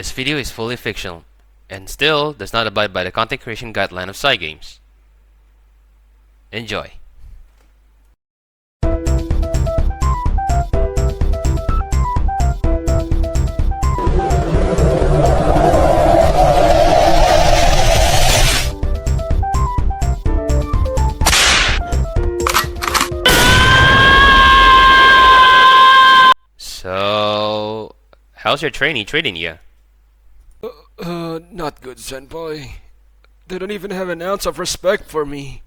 This video is fully fictional and still does not abide by the content creation guideline of Cygames. Enjoy. So, how's your trainee treating you? Not good, senpai. They don't even have an ounce of respect for me.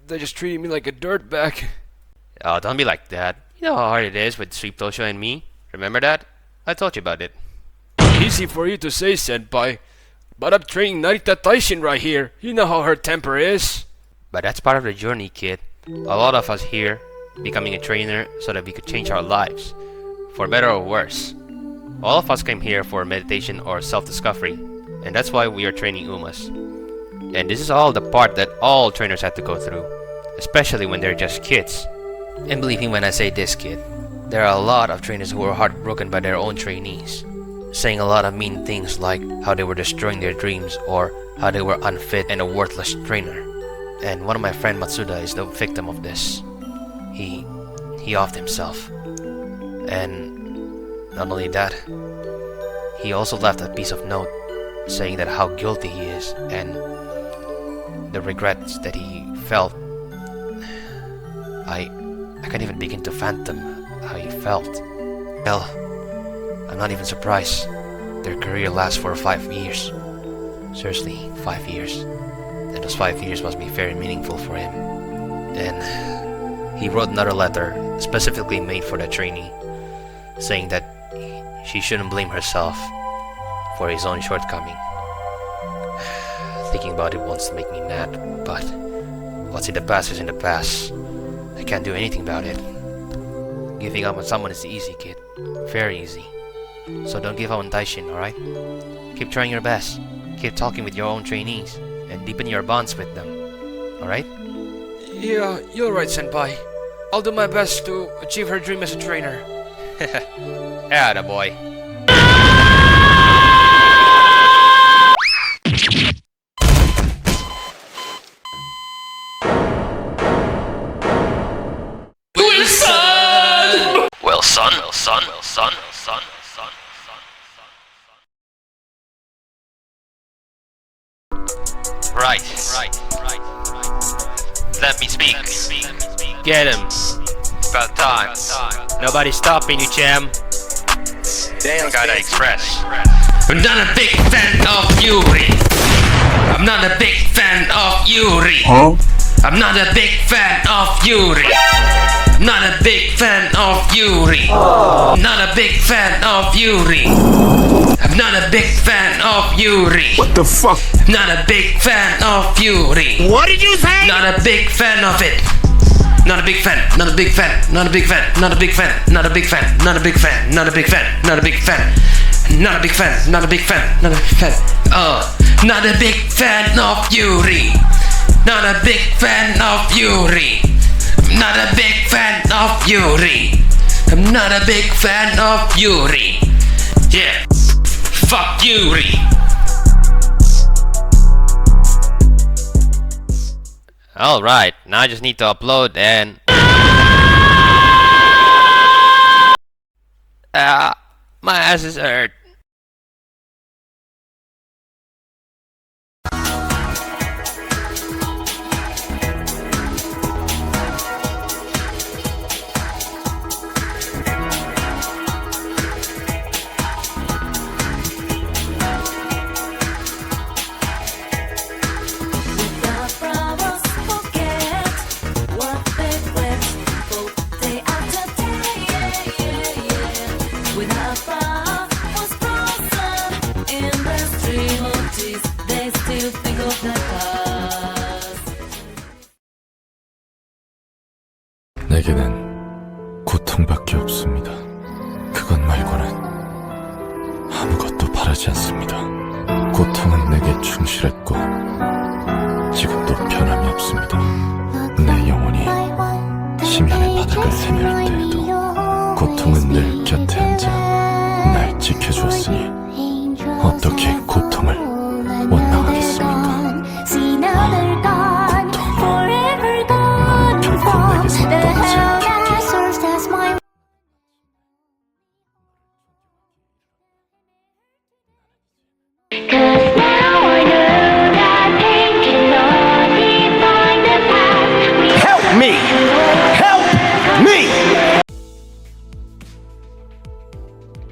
They're just treating me like a dirtbag. Oh, don't be like that. You know how hard it is with Sweep Tosho and me? Remember that? I told you about it. Easy for you to say, senpai. But I'm training Narita Taishin right here. You know how her temper is. But that's part of the journey, kid. A lot of us here becoming a trainer so that we could change our lives, for better or worse. All of us came here for meditation or self-discovery, and that's why we are training Umas. And this is all the part that all trainers have to go through, especially when they're just kids. And believe me when I say this, kid, there are a lot of trainers who are heartbroken by their own trainees, saying a lot of mean things like how they were destroying their dreams or how they were unfit and a worthless trainer. And one of my friend Matsuda is the victim of this. He offed himself. And not only that, he also left a piece of note saying that how guilty he is and the regrets that he felt. I can't even begin to fathom how he felt. Hell, I'm not even surprised. Their career lasts for 5 years. Seriously, 5 years. And those 5 years must be very meaningful for him. And he wrote another letter specifically made for the trainee, saying that she shouldn't blame herself for his own shortcoming. Thinking about it wants to make me mad, but what's in the past is in the past. I can't do anything about it. Giving up on someone is easy, kid. Very easy. So don't give up on Taishin, alright? Keep trying your best. Keep talking with your own trainees and deepen your bonds with them. Alright? Yeah, you're right, senpai. I'll do my best to achieve her dream as a trainer. Atta boy. Wilson. Right. Let me speak. Get him. About time. Nobody's stopping you, Cham. Damn, Gotta express. I'm not a big fan of Yuri. I'm not a big fan of Yuri. I'm not a big fan of Yuri. Not a big fan of Yuri. Not a big fan of Yuri. I'm not a big fan of Yuri. What the fuck? Not a big fan of Yuri. What did you say? Not a big fan of it. Not a big fan, not a big fan, not a big fan, not a big fan, not a big fan, not a big fan, not a big fan, not a big fan, not a big fan, not a big fan, not a big fan. Not a big fan of Yuri. Not a big fan of Yuri. Not a big fan of Yuri. I'm not a big fan of Yuri. Yeah, fuck Yuri. Alright, now I just need to upload and... my ass is hurt. 내게는 고통밖에 없습니다. 그것 말고는 아무것도 바라지 않습니다. 고통은 내게 충실했고 지금도 변함이 없습니다. 내 영혼이 심연의 바닥을 헤맬 때에도 고통은 늘 곁에 앉아 날 지켜주었으니 어떻게 고통을 원망하겠습니까? 결코 내게서 떠나지 않겠기를. Help me! Help me!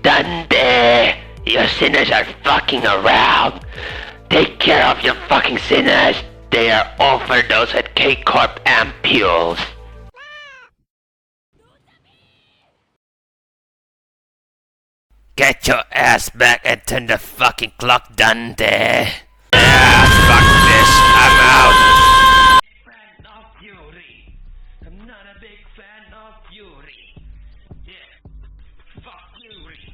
Dundee! Your sinners are fucking around. Take care of your fucking sinners. They are overdosed with K-Corp ampules. Get your ass back and turn the fucking clock, Dundee. Fuck this, I'm out. Fan of Fury. I'm not a big fan of Fury. Yeah, fuck Fury.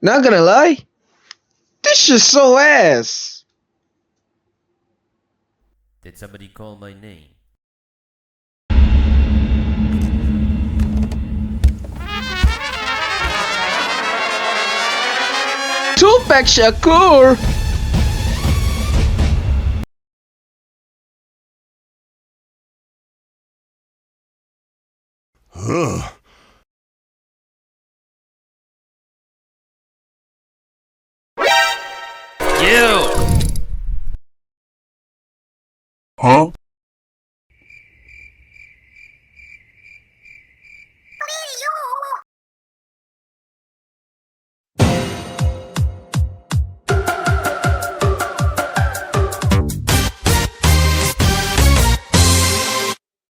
Not gonna lie, this shit's so ass. Did somebody call my name? Tupac Shakur. You! Huh?